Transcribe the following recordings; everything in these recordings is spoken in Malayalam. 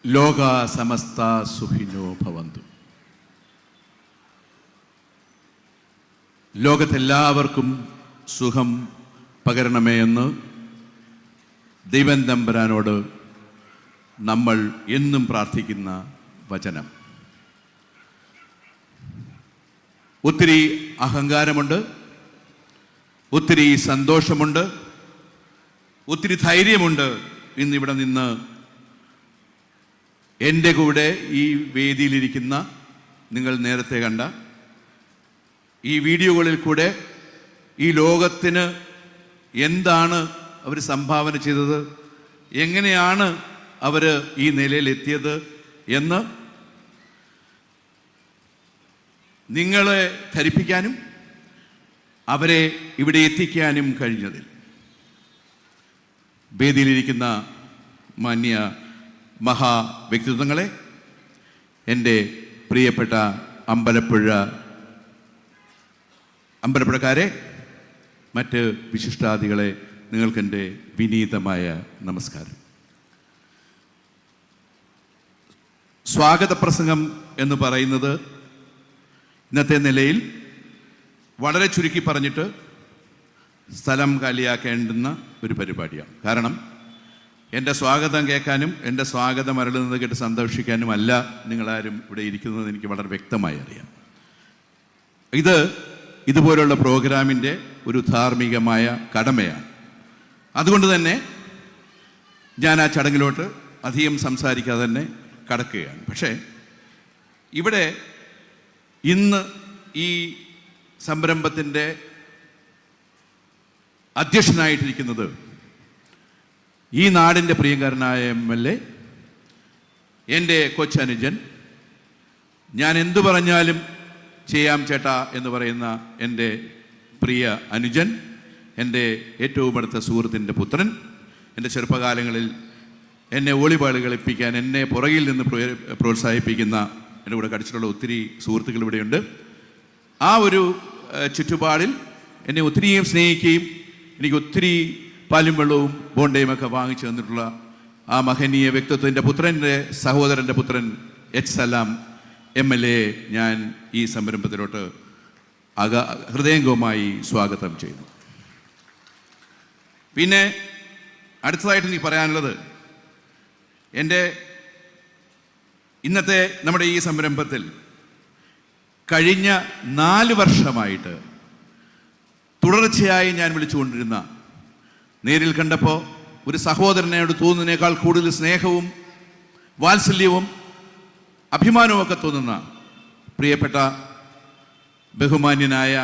ലോക സമസ്ത സുഖിനോ ഭവന്തു. ലോകത്തെല്ലാവർക്കും സുഖം പകരണമേ എന്ന് ദൈവം തമ്പുരാനോട് നമ്മൾ എന്നും പ്രാർത്ഥിക്കുന്ന വചനം. ഒത്തിരി അഹങ്കാരമുണ്ട്, ഒത്തിരി സന്തോഷമുണ്ട്, ഒത്തിരി ധൈര്യമുണ്ട് ഇന്നിവിടെ നിന്ന് എൻ്റെ കൂടെ ഈ വേദിയിലിരിക്കുന്ന നിങ്ങൾ നേരത്തെ കണ്ട ഈ വീഡിയോകളിൽ കൂടെ ഈ ലോകത്തിന് എന്താണ് അവർ സംഭാവന ചെയ്തത്, എങ്ങനെയാണ് അവർ ഈ നിലയിലെത്തിയത് എന്ന് നിങ്ങളെ ധരിപ്പിക്കാനും അവരെ ഇവിടെ എത്തിക്കാനും കഴിഞ്ഞതിൽ വേദിയിലിരിക്കുന്ന മാന്യ മഹാ വ്യക്തിത്വങ്ങളെ, എൻ്റെ പ്രിയപ്പെട്ട അമ്പലപ്പുഴക്കാരെ, മറ്റ് വിശിഷ്ടാദികളെ, നിങ്ങൾക്കെൻ്റെ വിനീതമായ നമസ്കാരം. സ്വാഗത പ്രസംഗം എന്ന് പറയുന്നത് ഇന്നത്തെ നിലയിൽ വളരെ ചുരുക്കി പറഞ്ഞിട്ട് സ്ഥലം കാലിയാക്കേണ്ടുന്ന ഒരു പരിപാടിയാണ്. കാരണം എൻ്റെ സ്വാഗതം കേൾക്കാനും എൻ്റെ സ്വാഗതം അരുളുന്നത് കേട്ട് സന്തോഷിക്കാനും അല്ല നിങ്ങളാരും ഇവിടെ ഇരിക്കുന്നത് എനിക്ക് വളരെ വ്യക്തമായി അറിയാം. ഇതുപോലുള്ള പ്രോഗ്രാമിൻ്റെ ഒരു ധാർമ്മികമായ കടമയാണ്. അതുകൊണ്ട് തന്നെ ഞാൻ ആ ചടങ്ങിലോട്ട് അധികം സംസാരിക്കാതെ തന്നെ കടക്കുകയാണ്. പക്ഷേ ഇവിടെ ഇന്ന് ഈ സംരംഭത്തിൻ്റെ അധ്യക്ഷനായിട്ടിരിക്കുന്നത് ഈ നാടിൻ്റെ പ്രിയങ്കരനായ MLA, എൻ്റെ കൊച്ചനുജൻ, ഞാൻ എന്തു പറഞ്ഞാലും ചെയ്യാം ചേട്ടാ എന്ന് പറയുന്ന എൻ്റെ പ്രിയ അനുജൻ, എൻ്റെ ഏറ്റവും അടുത്ത സുഹൃത്തിൻ്റെ പുത്രൻ, എൻ്റെ ചെറുപ്പകാലങ്ങളിൽ എന്നെ വോളിബോൾ കളിപ്പിക്കാൻ എന്നെ പുറകിൽ നിന്ന് പ്രോത്സാഹിപ്പിക്കുന്ന എൻ്റെ കൂടെ കളിച്ചിട്ടുള്ള ഒത്തിരി സുഹൃത്തുക്കൾ ഇവിടെയുണ്ട്. ആ ഒരു ചുറ്റുപാടിൽ എന്നെ ഒത്തിരിയും സ്നേഹിക്കുകയും എനിക്ക് ഒത്തിരി പാലും വെള്ളവും ബോണ്ടയും ഒക്കെ വാങ്ങിച്ചു തന്നിട്ടുള്ള ആ മഹനീയ വ്യക്തിത്വത്തിൻ്റെ പുത്രൻ്റെ സഹോദരൻ്റെ പുത്രൻ എച്ച് സലാം MLA ഞാൻ ഈ സംരംഭത്തിലോട്ട് ഹൃദയംഗമായി സ്വാഗതം ചെയ്യുന്നു. പിന്നെ അടുത്തതായിട്ട് എനിക്ക് പറയാനുള്ളത്, എൻ്റെ ഇന്നത്തെ നമ്മുടെ ഈ സംരംഭത്തിൽ കഴിഞ്ഞ 4 വർഷമായിട്ട് തുടർച്ചയായി ഞാൻ വിളിച്ചുകൊണ്ടിരുന്ന, നേരിൽ കണ്ടപ്പോൾ ഒരു സഹോദരനോട് തോന്നുന്നതിനേക്കാൾ കൂടുതൽ സ്നേഹവും വാത്സല്യവും അഭിമാനവും ഒക്കെ തോന്നുന്ന പ്രിയപ്പെട്ട ബഹുമാന്യനായ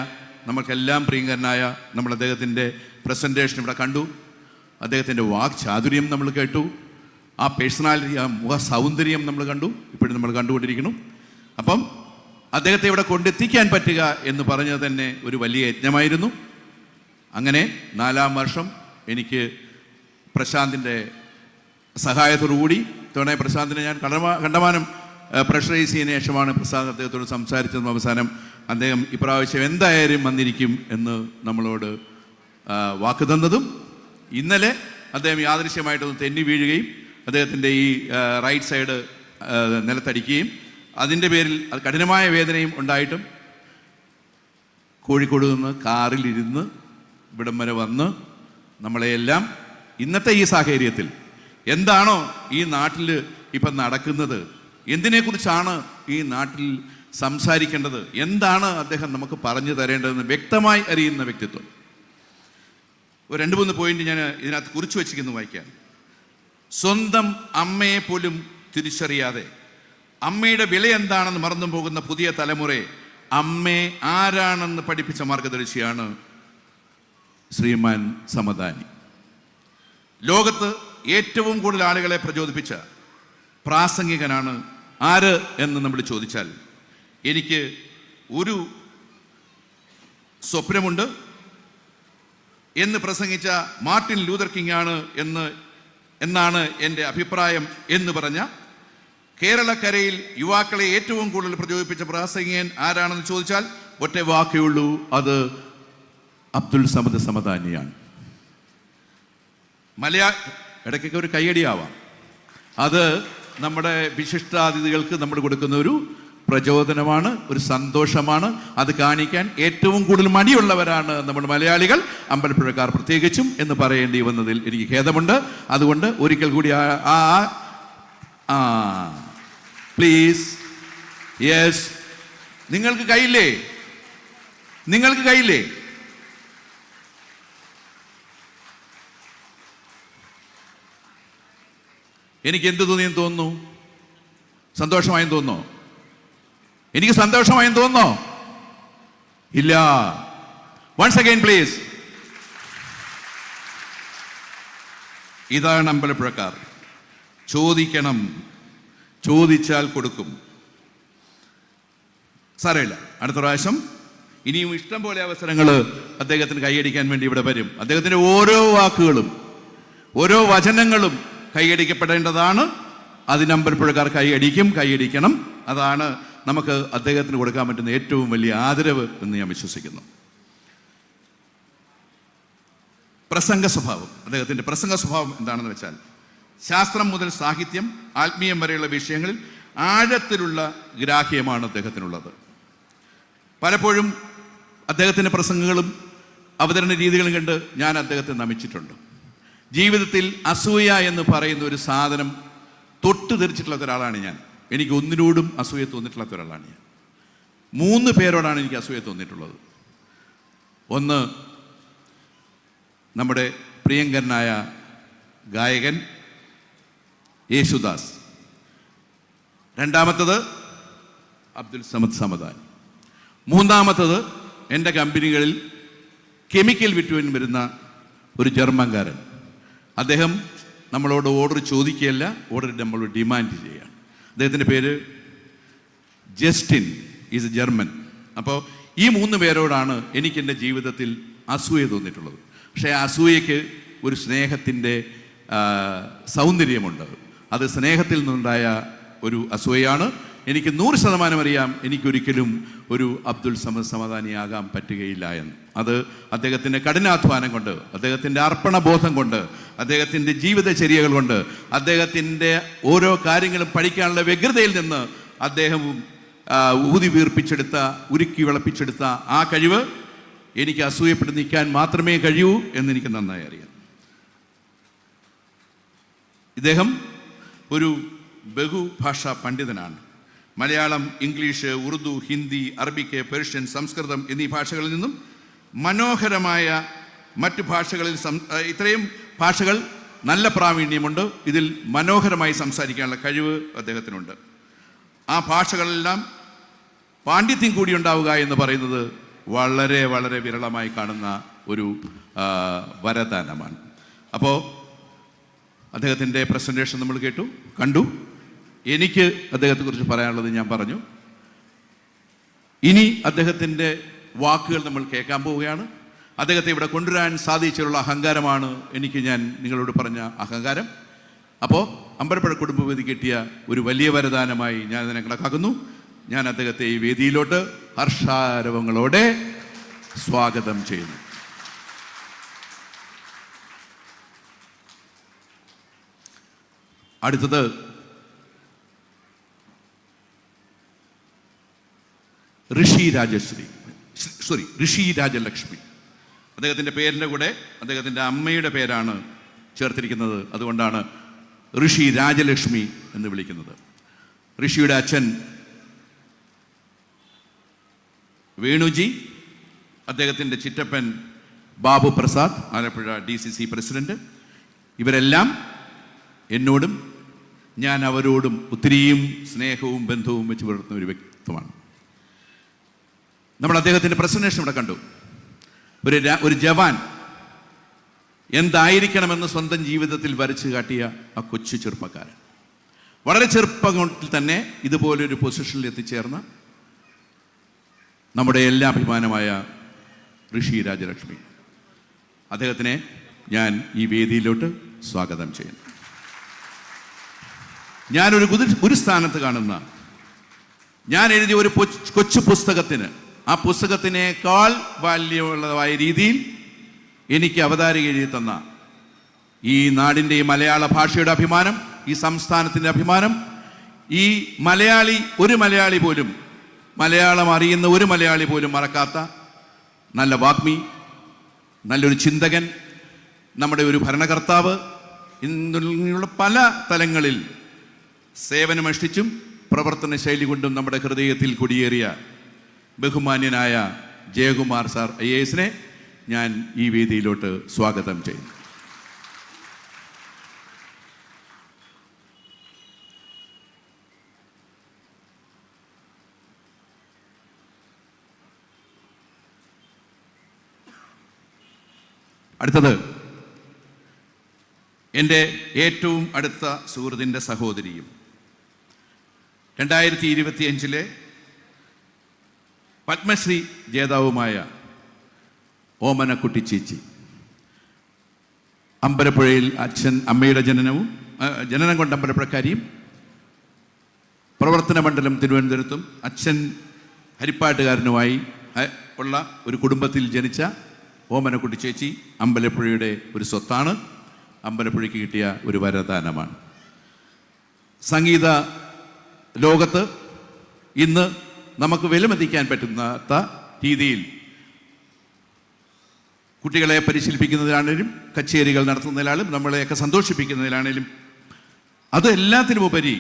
നമ്മൾക്കെല്ലാം പ്രിയങ്കരനായ നമ്മൾ അദ്ദേഹത്തിൻ്റെ പ്രസൻറ്റേഷൻ ഇവിടെ കണ്ടു. അദ്ദേഹത്തിൻ്റെ വാക് ചാതുര്യം നമ്മൾ കേട്ടു. ആ പേഴ്സണാലിറ്റി, ആ മുഖ സൗന്ദര്യം നമ്മൾ കണ്ടു, ഇപ്പോഴും നമ്മൾ കണ്ടുകൊണ്ടിരിക്കുന്നു. അപ്പം അദ്ദേഹത്തെ ഇവിടെ കൊണ്ടെത്തിക്കാൻ പറ്റുക എന്ന് പറഞ്ഞത് തന്നെ ഒരു വലിയ യജ്ഞമായിരുന്നു. അങ്ങനെ 4-ാം വർഷം എനിക്ക് പ്രശാന്തിൻ്റെ സഹായത്തോടുകൂടി, ഇത്തവണ പ്രശാന്തിനെ ഞാൻ കണ്ടമാനം പ്രഷറൈസ് ചെയ്യുന്ന ശേഷമാണ് പ്രസാദ് അദ്ദേഹത്തോട് സംസാരിച്ചതും അവസാനം അദ്ദേഹം ഇപ്രാവശ്യം എന്തായാലും വന്നിരിക്കും എന്ന് നമ്മളോട് വാക്ക് തന്നതും. ഇന്നലെ അദ്ദേഹം യാദൃശ്യമായിട്ടൊന്ന് തെന്നി വീഴുകയും അദ്ദേഹത്തിൻ്റെ ഈ റൈറ്റ് സൈഡ് നിലത്തടിക്കുകയും അതിൻ്റെ പേരിൽ കഠിനമായ വേദനയും ഉണ്ടായിട്ടും കോഴിക്കോട് നിന്ന് കാറിലിരുന്ന് ഇവിടം വരെ വന്ന് നമ്മളെയെല്ലാം ഇന്നത്തെ ഈ സാഹചര്യത്തിൽ എന്താണോ ഈ നാട്ടിൽ ഇപ്പം നടക്കുന്നത്, എന്തിനെക്കുറിച്ചാണ് ഈ നാട്ടിൽ സംസാരിക്കേണ്ടത്, എന്താണ് അദ്ദേഹം നമുക്ക് പറഞ്ഞു തരേണ്ടതെന്ന് വ്യക്തമായി അറിയുന്ന വ്യക്തിത്വം. ഒരു 2-3 പോയിന്റ് ഞാൻ ഇതിനകത്ത് കുറിച്ചു വച്ചിരിക്കുന്നു വായിക്കാൻ. സ്വന്തം അമ്മയെ പോലും തിരിച്ചറിയാതെ അമ്മയുടെ വില എന്താണെന്ന് മറന്നു പോകുന്ന പുതിയ തലമുറയെ അമ്മയെ ആരാണെന്ന് പഠിപ്പിച്ച മാർഗദർശിയാണ് ശ്രീമാൻ സമദാനി. ലോകത്ത് ഏറ്റവും കൂടുതൽ ആളുകളെ പ്രചോദിപ്പിച്ച പ്രാസംഗികനാണ് ആര് എന്ന് നമ്മൾ ചോദിച്ചാൽ എനിക്ക് ഒരു സ്വപ്നമുണ്ട് എന്ന് പ്രസംഗിച്ച മാർട്ടിൻ ലൂതർ കിങ് ആണ് എന്നാണ് എൻ്റെ അഭിപ്രായം എന്ന് പറഞ്ഞ കേരളക്കരയിൽ യുവാക്കളെ ഏറ്റവും കൂടുതൽ പ്രചോദിപ്പിച്ച പ്രാസംഗികൻ ആരാണെന്ന് ചോദിച്ചാൽ ഒറ്റ വാക്കേ ഉള്ളൂ, അത് അബ്ദുൽ സമദ് സമദാനിയാണ്. ഇടയ്ക്കൊക്കെ ഒരു കയ്യടിയാവാം. അത് നമ്മുടെ വിശിഷ്ടാതിഥികൾക്ക് നമ്മൾ കൊടുക്കുന്ന ഒരു പ്രചോദനമാണ്, ഒരു സന്തോഷമാണ്. അത് കാണിക്കാൻ ഏറ്റവും കൂടുതൽ മടിയുള്ളവരാണ് നമ്മുടെ മലയാളികൾ, അമ്പലപ്പുഴക്കാർ പ്രത്യേകിച്ചും എന്ന് പറയേണ്ടി വന്നതിൽ എനിക്ക് ഖേദമുണ്ട്. അതുകൊണ്ട് ഒരിക്കൽ കൂടി പ്ലീസ്, യെസ്, നിങ്ങൾക്ക് കയ്യില്ലേ? നിങ്ങൾക്ക് കയ്യില്ലേ? എനിക്ക് എന്ത് തോന്നിയെന്ന് തോന്നുന്നു? സന്തോഷമായെന്ന് തോന്നുന്നോ? എനിക്ക് സന്തോഷമായെന്ന് തോന്നുന്നോ? ഇല്ല. Once again please. ഇതാണ് അമ്പലപ്പുഴക്കാർ. ചോദിക്കണം, ചോദിച്ചാൽ കൊടുക്കും. സാരമില്ല, അടുത്ത പ്രാവശ്യം ഇനിയും ഇഷ്ടം പോലെ അവസരങ്ങൾ അദ്ദേഹത്തിന് കൈയടിക്കാൻ വേണ്ടി ഇവിടെ വരും. അദ്ദേഹത്തിൻ്റെ ഓരോ വാക്കുകളും ഓരോ വചനങ്ങളും കൈയടിക്കപ്പെടേണ്ടതാണ്. അതിന് അമ്പലപ്പുഴക്കാർ കൈയടിക്കണം. അതാണ് നമുക്ക് അദ്ദേഹത്തിന് കൊടുക്കാൻ പറ്റുന്ന ഏറ്റവും വലിയ ആദരവ് എന്ന് ഞാൻ വിശ്വസിക്കുന്നു. പ്രസംഗ സ്വഭാവം, അദ്ദേഹത്തിൻ്റെ പ്രസംഗ സ്വഭാവം എന്താണെന്ന് വെച്ചാൽ, ശാസ്ത്രം മുതൽ സാഹിത്യം, ആത്മീയം വരെയുള്ള വിഷയങ്ങളിൽ ആഴത്തിലുള്ള ഗ്രാഹ്യമാണ് അദ്ദേഹത്തിനുള്ളത്. പലപ്പോഴും അദ്ദേഹത്തിൻ്റെ പ്രസംഗങ്ങളും അവതരണ രീതികളും കണ്ട് ഞാൻ അദ്ദേഹത്തെ നമിച്ചിട്ടുണ്ട്. ജീവിതത്തിൽ അസൂയ എന്ന് പറയുന്ന ഒരു സാധനം തൊട്ട് തെറിച്ചിട്ടുള്ള ഒരാളാണ് ഞാൻ. എനിക്ക് ഒന്നിനോടും അസൂയ തോന്നിയിട്ടുള്ള ഒരാളാണ് ഞാൻ. 3 പേരോടാണ് എനിക്ക് അസൂയ തോന്നിയിട്ടുള്ളത്. ഒന്ന്, നമ്മുടെ പ്രിയങ്കരനായ ഗായകൻ യേശുദാസ്. രണ്ടാമത്തത് അബ്ദുൽ സമദ് സമദാൻ. മൂന്നാമത്തത് എൻ്റെ കമ്പനികളിൽ കെമിക്കൽ വിറ്റുവാൻ വരുന്ന ഒരു ജർമ്മൻകാരൻ. അദ്ദേഹം നമ്മളോട് ഓർഡർ ചോദിക്കുകയല്ല, ഓർഡർ നമ്മൾ ഡിമാൻഡ് ചെയ്യുകയാണ്. അദ്ദേഹത്തിൻ്റെ പേര് ജസ്റ്റിൻ, ഈസ് എ ജർമ്മൻ. അപ്പോൾ ഈ 3 പേരോടാണ് എനിക്ക് എൻ്റെ ജീവിതത്തിൽ അസൂയ തോന്നിയിട്ടുള്ളത്. പക്ഷേ അസൂയയ്ക്ക് ഒരു സ്നേഹത്തിൻ്റെ സൗന്ദര്യമുണ്ട്. അത് സ്നേഹത്തിൽ നിന്നുണ്ടായ ഒരു അസൂയയാണ്. എനിക്ക് 100% അറിയാം എനിക്കൊരിക്കലും ഒരു അബ്ദുൽ സമദ് സമദാനിയാകാൻ പറ്റുകയില്ല എന്ന്. അത് അദ്ദേഹത്തിൻ്റെ കഠിനാധ്വാനം കൊണ്ട്, അദ്ദേഹത്തിൻ്റെ അർപ്പണബോധം കൊണ്ട്, അദ്ദേഹത്തിൻ്റെ ജീവിതചര്യകൾ കൊണ്ട്, അദ്ദേഹത്തിൻ്റെ ഓരോ കാര്യങ്ങളും പഠിക്കാനുള്ള വ്യഗ്രതയിൽ നിന്ന് അദ്ദേഹം ഊതി വീർപ്പിച്ചെടുത്ത, ഉരുക്കി വിളപ്പിച്ചെടുത്ത ആ കഴിവ് എനിക്ക് അസൂയപ്പെട്ട് നിൽക്കാൻ മാത്രമേ കഴിയൂ എന്നെനിക്ക് നന്നായി അറിയാം. ഇദ്ദേഹം ഒരു ബഹുഭാഷാ പണ്ഡിതനാണ്. മലയാളം, ഇംഗ്ലീഷ്, ഉറുദു, ഹിന്ദി, അറബിക്ക്, പേർഷ്യൻ, സംസ്കൃതം എന്നീ ഭാഷകളിൽ നിന്നും മനോഹരമായ മറ്റു ഭാഷകളിൽ ഇത്രയും ഭാഷകൾ നല്ല പ്രാവീണ്യമുണ്ട്. ഇതിൽ മനോഹരമായി സംസാരിക്കാനുള്ള കഴിവ് അദ്ദേഹത്തിനുണ്ട്. ആ ഭാഷകളെല്ലാം പാണ്ഡിത്യം കൂടി ഉണ്ടാവുക എന്ന് പറയുന്നത് വളരെ വളരെ വിരളമായി കാണുന്ന ഒരു വരദാനമാണ്. അപ്പോൾ അദ്ദേഹത്തിൻ്റെ പ്രസൻറ്റേഷൻ നമ്മൾ കണ്ടു. എനിക്ക് അദ്ദേഹത്തെക്കുറിച്ച് പറയാനുള്ളത് ഞാൻ പറഞ്ഞു. ഇനി അദ്ദേഹത്തിൻ്റെ വാക്കുകൾ നമ്മൾ കേൾക്കാൻ പോവുകയാണ്. അദ്ദേഹത്തെ ഇവിടെ കൊണ്ടുവരാൻ സാധിച്ചുള്ള അഹങ്കാരമാണ് ഞാൻ നിങ്ങളോട് പറഞ്ഞ അഹങ്കാരം. അപ്പോൾ അമ്പലപ്പുഴ കുടുംബവേദി കിട്ടിയ ഒരു വലിയ വരദാനമായി ഞാൻ ഇതിനെ കണക്കാക്കുന്നു. ഞാൻ അദ്ദേഹത്തെ ഈ വേദിയിലോട്ട് ഹർഷാരവങ്ങളോടെ സ്വാഗതം ചെയ്യുന്നു. അടുത്തത് ഋഷി രാജലക്ഷ്മി. അദ്ദേഹത്തിൻ്റെ പേരിൻ്റെ കൂടെ അദ്ദേഹത്തിൻ്റെ അമ്മയുടെ പേരാണ് ചേർത്തിരിക്കുന്നത്. അതുകൊണ്ടാണ് ഋഷി രാജലക്ഷ്മി എന്ന് വിളിക്കുന്നത്. ഋഷിയുടെ അച്ഛൻ വേണുജി, അദ്ദേഹത്തിൻ്റെ ചിറ്റപ്പൻ ബാബു പ്രസാദ്, ആലപ്പുഴ DCC പ്രസിഡന്റ്. ഇവരെല്ലാം എന്നോടും ഞാൻ അവരോടും ഒത്തിരിയും സ്നേഹവും ബന്ധവും വെച്ച് പുലർത്തുന്ന ഒരു വ്യക്തിത്വമാണ്. നമ്മൾ അദ്ദേഹത്തിൻ്റെ പ്രസന്റേഷൻ ഇവിടെ കണ്ടു. ഒരു ജവാൻ എന്തായിരിക്കണമെന്ന് സ്വന്തം ജീവിതത്തിൽ വരച്ചു കാട്ടിയ ആ കൊച്ചു ചെറുപ്പക്കാരൻ, വളരെ ചെറുപ്പത്തിൽ തന്നെ ഇതുപോലൊരു പൊസിഷനിൽ എത്തിച്ചേർന്ന നമ്മുടെ എല്ലാ അഭിമാനമായ ഋഷി രാജലക്ഷ്മി, അദ്ദേഹത്തിനെ ഞാൻ ഈ വേദിയിലോട്ട് സ്വാഗതം ചെയ്യുന്നു. ഞാനൊരു ഗുരുസ്ഥാനത്ത് കാണുന്ന, ഞാൻ എഴുതിയ ഒരു കൊച്ചു പുസ്തകത്തിന്, ആ പുസ്തകത്തിനേക്കാൾ വാല്യമുള്ളതായ രീതിയിൽ എനിക്ക് അവതാരിക എഴുതി തന്ന ഈ നാടിൻ്റെ, ഈ മലയാള ഭാഷയുടെ അഭിമാനം, ഈ സംസ്ഥാനത്തിൻ്റെ അഭിമാനം ഈ ഒരു മലയാളി പോലും, മലയാളം അറിയുന്ന ഒരു മലയാളി പോലും മറക്കാത്ത നല്ല വാഗ്മി, നല്ലൊരു ചിന്തകൻ, നമ്മുടെ ഒരു ഭരണകർത്താവ്, ഇന്നുള്ള പല തലങ്ങളിൽ സേവനമനുഷ്ഠിച്ചും പ്രവർത്തന ശൈലി കൊണ്ടും നമ്മുടെ ഹൃദയത്തിൽ കുടിയേറിയ ബഹുമാന്യനായ ജയകുമാർ സാർ IAS ഞാൻ ഈ വേദിയിലോട്ട് സ്വാഗതം ചെയ്യുന്നു. അടുത്തത് എൻ്റെ ഏറ്റവും അടുത്ത സുഹൃത്തിൻ്റെ സഹോദരിയും 2025 പത്മശ്രീ ജേതാവുമായ ഓമനക്കുട്ടി ചേച്ചി. അമ്പലപ്പുഴയിൽ അമ്മയുടെ ജനനം കൊണ്ട് അമ്പലപ്പുഴക്കാരിയും, പ്രവർത്തന മണ്ഡലം തിരുവനന്തപുരത്തും അച്ഛൻ ഹരിപ്പാട്ടുകാരനുമായി ഉള്ള ഒരു കുടുംബത്തിൽ ജനിച്ച ഓമനക്കുട്ടി ചേച്ചി അമ്പലപ്പുഴയുടെ ഒരു സ്വത്താണ്. അമ്പലപ്പുഴയ്ക്ക് കിട്ടിയ ഒരു വരദാനമാണ്. സംഗീത ലോകത്ത് ഇന്ന് നമുക്ക് വിലമതിക്കാൻ പറ്റുന്ന രീതിയിൽ കുട്ടികളെ പരിശീലിപ്പിക്കുന്നതിലാണേലും കച്ചേരികൾ നടത്തുന്നതിലാണെങ്കിലും നമ്മളെയൊക്കെ സന്തോഷിപ്പിക്കുന്നതിലാണേലും അതെല്ലാത്തിനുമുപരി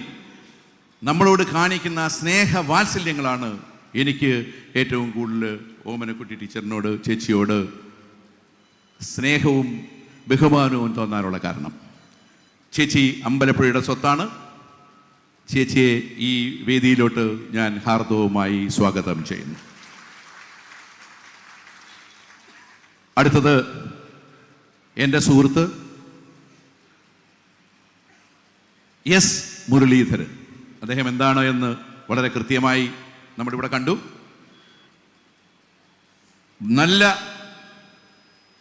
നമ്മളോട് കാണിക്കുന്ന സ്നേഹവാത്സല്യങ്ങളാണ് എനിക്ക് ഏറ്റവും കൂടുതൽ ഓമനക്കുട്ടി ടീച്ചറിനോട്, ചേച്ചിയോട് സ്നേഹവും ബഹുമാനവും തോന്നാനുള്ള കാരണം. ചേച്ചി അമ്പലപ്പുഴയുടെ സ്വത്താണ്. ചേച്ചിയെ ഈ വേദിയിലോട്ട് ഞാൻ ഹാർദവുമായി സ്വാഗതം ചെയ്യുന്നു. അടുത്തത് എൻ്റെ സുഹൃത്ത് S. മുരളീധരൻ. അദ്ദേഹം എന്താണ് എന്ന് വളരെ കൃത്യമായി നമ്മളിവിടെ കണ്ടു. നല്ല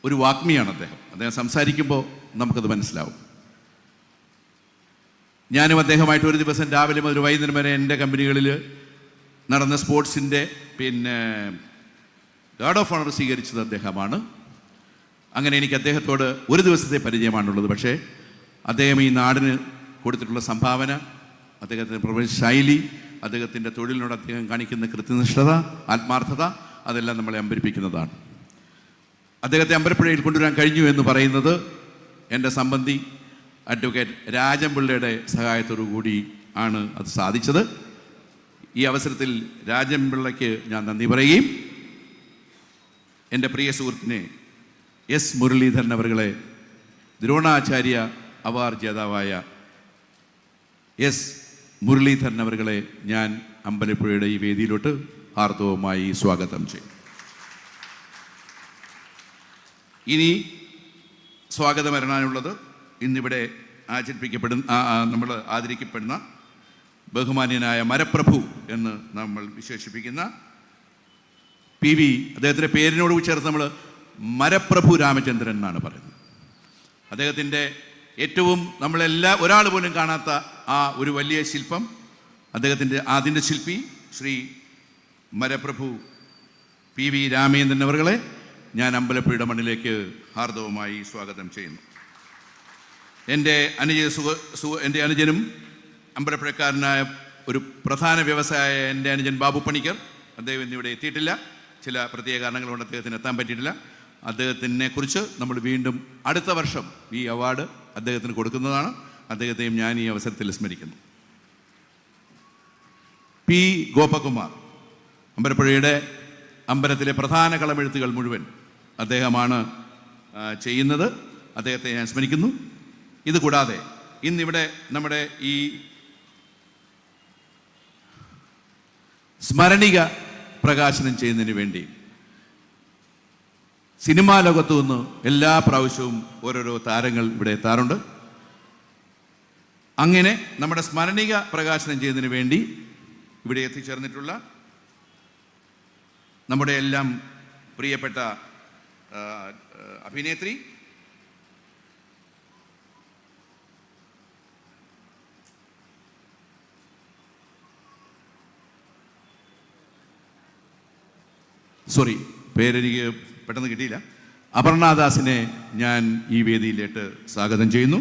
ഒരു വാഗ്മിയാണ് അദ്ദേഹം സംസാരിക്കുമ്പോൾ നമുക്കത് മനസ്സിലാവും. ഞാനും അദ്ദേഹമായിട്ട് ഒരു ദിവസം രാവിലെ മുതൽ വൈകുന്നേരം വരെ എൻ്റെ കമ്പനികളിൽ നടന്ന സ്പോർട്സിൻ്റെ ഗാർഡ് ഓഫ് ഓണർ സ്വീകരിച്ചത് അദ്ദേഹമാണ്. അങ്ങനെ എനിക്ക് അദ്ദേഹത്തോട് ഒരു ദിവസത്തെ പരിചയമാണുള്ളത്. പക്ഷേ അദ്ദേഹം ഈ നാടിന് കൊടുത്തിട്ടുള്ള സംഭാവന, അദ്ദേഹത്തിൻ്റെ പ്രൊഫഷണൽ ശൈലി, അദ്ദേഹത്തിൻ്റെ തൊഴിലിനോട് അദ്ദേഹം കാണിക്കുന്ന കൃത്യനിഷ്ഠത, ആത്മാർത്ഥത, അതെല്ലാം നമ്മളെ അമ്പരിപ്പിക്കുന്നതാണ്. അദ്ദേഹത്തെ അമ്പലപ്പുഴയിൽ കൊണ്ടുവരാൻ കഴിഞ്ഞു എന്ന് പറയുന്നത് എൻ്റെ സംബന്ധി അഡ്വക്കേറ്റ് രാജൻപിള്ളയുടെ സഹായത്തോടു കൂടി ആണ് അത് സാധിച്ചത്. ഈ അവസരത്തിൽ രാജൻപിള്ളയ്ക്ക് ഞാൻ നന്ദി പറയുകയും എൻ്റെ പ്രിയ സുഹൃത്തിനെ S. മുരളീധരൻ അവരുകളെ, ദ്രോണാചാര്യ അവാർഡ് ജേതാവായ S. മുരളീധരൻ അവരുകളെ ഞാൻ അമ്പലപ്പുഴയുടെ ഈ വേദിയിലോട്ട് ഹാർദവുമായി സ്വാഗതം ചെയ്യും. ഇനി സ്വാഗതം വരാനുള്ളത് ഇന്നിവിടെ നമ്മൾ ആദരിക്കപ്പെടുന്ന ബഹുമാന്യനായ മരപ്രഭു എന്ന് നമ്മൾ വിശേഷിപ്പിക്കുന്ന PV, അദ്ദേഹത്തിൻ്റെ പേരിനോട് ചേർത്ത് നമ്മൾ മരപ്രഭു രാമചന്ദ്രൻ എന്നാണ് പറയുന്നത്. അദ്ദേഹത്തിൻ്റെ ഏറ്റവും ഒരാൾ പോലും കാണാത്ത ആ ഒരു വലിയ ശില്പം, അതിൻ്റെ ശില്പി ശ്രീ മരപ്രഭു PV രാമചന്ദ്രൻ അവരുകളെ ഞാൻ അമ്പലപ്പുഴയുടെ മണ്ണിലേക്ക് ഹാർദവുമായി സ്വാഗതം ചെയ്യുന്നു. എൻ്റെ അനുജനും അമ്പലപ്പുഴക്കാരനായ ഒരു പ്രധാന വ്യവസായ എൻ്റെ അനുജൻ ബാബു പണിക്കർ, അദ്ദേഹം ഇന്നിവിടെ എത്തിയിട്ടില്ല. ചില പ്രത്യേക കാരണങ്ങൾ കൊണ്ട് അദ്ദേഹത്തിന് എത്താൻ പറ്റിയിട്ടില്ല. അദ്ദേഹത്തിനെ കുറിച്ച് നമ്മൾ വീണ്ടും അടുത്ത വർഷം ഈ അവാർഡ് അദ്ദേഹത്തിന് കൊടുക്കുന്നതാണ്. അദ്ദേഹത്തെയും ഞാൻ ഈ അവസരത്തിൽ സ്മരിക്കുന്നു. P. ഗോപകുമാർ, അമ്പലത്തിലെ പ്രധാന കളമെഴുത്തുകൾ മുഴുവൻ അദ്ദേഹമാണ് ചെയ്യുന്നത്. അദ്ദേഹത്തെ ഞാൻ സ്മരിക്കുന്നു. ഇതുകൂടാതെ ഇന്നിവിടെ നമ്മുടെ ഈ സ്മരണിക പ്രകാശനം ചെയ്യുന്നതിന് വേണ്ടി സിനിമാ ലോകത്തു നിന്ന് എല്ലാ പ്രാവശ്യവും ഓരോരോ താരങ്ങൾ ഇവിടെ എത്താറുണ്ട്. അങ്ങനെ നമ്മുടെ സ്മരണിക പ്രകാശനം ചെയ്യുന്നതിന് വേണ്ടി ഇവിടെ എത്തിച്ചേർന്നിട്ടുള്ള നമ്മുടെ എല്ലാം പ്രിയപ്പെട്ട അഭിനേത്രി പേരെനിക്ക് പെട്ടെന്ന് കിട്ടിയില്ല, അപർണദാസിനെ ഞാൻ ഈ വേദിയിലേക്ക് സ്വാഗതം ചെയ്യുന്നു.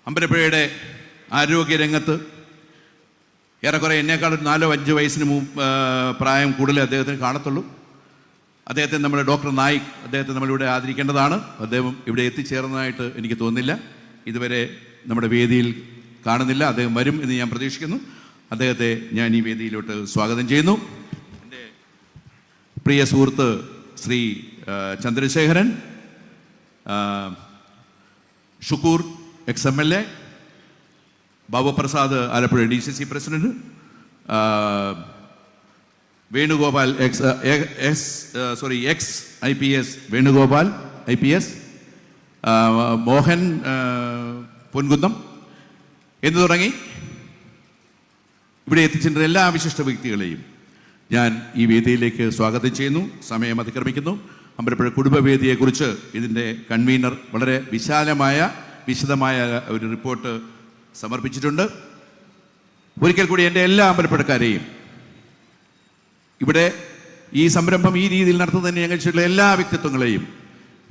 അമ്പലപ്പുഴയുടെ ആരോഗ്യരംഗത്ത് ഏറെക്കുറെ എന്നേക്കാൾ 4-5 വയസ്സിന് പ്രായം കൂടുതൽ അദ്ദേഹത്തിന് കാണത്തുള്ളൂ. അദ്ദേഹത്തെ നമ്മുടെ ഡോക്ടർ നായിക്, അദ്ദേഹത്തെ നമ്മളിവിടെ ആദരിക്കേണ്ടതാണ്. അദ്ദേഹം ഇവിടെ എത്തിച്ചേർന്നതായിട്ട് എനിക്ക് തോന്നുന്നില്ല, ഇതുവരെ നമ്മുടെ വേദിയിൽ കാണുന്നില്ല. അദ്ദേഹം വരും എന്ന് ഞാൻ പ്രതീക്ഷിക്കുന്നു. അദ്ദേഹത്തെ ഞാൻ ഈ വേദിയിലോട്ട് സ്വാഗതം ചെയ്യുന്നു. എൻ്റെ പ്രിയ സുഹൃത്ത് Shri Chandrasekharan, Shukoor XMLA, Babuprasad Alappuzha DCC president, Venugopal ex IPS Venugopal IPS, Mohan Ponkunnam എന്ന് തുടങ്ങി ഇവിടെ എത്തിച്ചിട്ടുള്ള എല്ലാ വിശിഷ്ട വ്യക്തികളെയും ഞാൻ ഈ വേദിയിലേക്ക് സ്വാഗതം ചെയ്യുന്നു. സമയം അതിക്രമിക്കുന്നു. അമ്പലപ്പുഴ കുടുംബവേദിയെക്കുറിച്ച് ഇതിൻ്റെ കൺവീനർ വളരെ വിശദമായ ഒരു റിപ്പോർട്ട് സമർപ്പിച്ചിട്ടുണ്ട്. ഒരിക്കൽ കൂടി എൻ്റെ എല്ലാ അമ്പലപ്പുഴക്കാരെയും ഇവിടെ ഈ സംരംഭം ഈ രീതിയിൽ നടത്തുന്നതിന് ഞങ്ങൾ എല്ലാ വ്യക്തിത്വങ്ങളെയും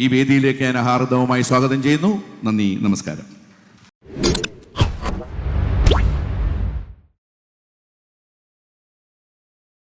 ഈ വേദിയിലേക്ക് ഞാൻ ഹാർദവമായി സ്വാഗതം ചെയ്യുന്നു. നന്ദി, നമസ്കാരം.